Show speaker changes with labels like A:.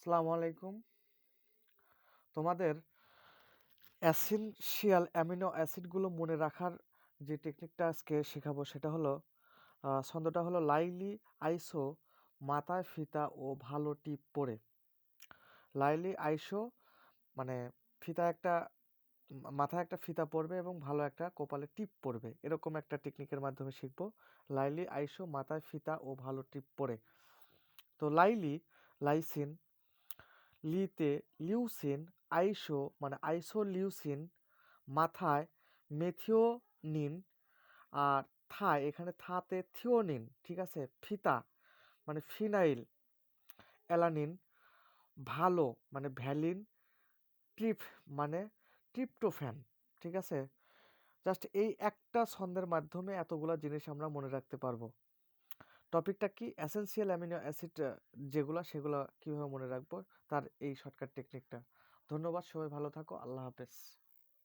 A: আসসালামু আলাইকুম। তোমাদের এসেনশিয়াল অ্যামিনো অ্যাসিডগুলো মনে রাখার যে টেকনিকটা আজকে শেখাবো সেটা হলো ছন্দটা হলো লাইলি আইসো মাথায় ফিতা ও ভালো টিপ পরে। লাইলি আইসো মানে ফিতা একটা মাথায় একটা ফিতা পরবে এবং ভালো একটা কপালে টিপ পরবে। এরকম একটা টেকনিকের মাধ্যমে শিখবো। লাইলি আইসো মাথায় ফিতা ও ভালো টিপ পরে। তো লাইলি লাইসিন, লিতে লিউসিন, আইসো মানে আইসোলিউসিন, মাথায় মেথিওনিন, আর থায় এখানে থাতে থিওনিন, ঠিক আছে। ফিতা মানে ফিনাইল অ্যালানিন, ভালো মানে ভ্যালিন, ট্রিপ মানে ট্রিপ্টোফ্যান, ঠিক আছে। জাস্ট এই একটা ছন্দের মাধ্যমে এতগুলা জিনিস আমরা মনে রাখতে পারবো। টপিকটা কি? এসেনশিয়াল অ্যামিনো অ্যাসিড সেগুলা কিভাবে মনে রাখবো, তার এই শর্টকাট টেকনিকটা। ধন্যবাদ, সবাই ভালো থাকো। আল্লাহ হাফেজ।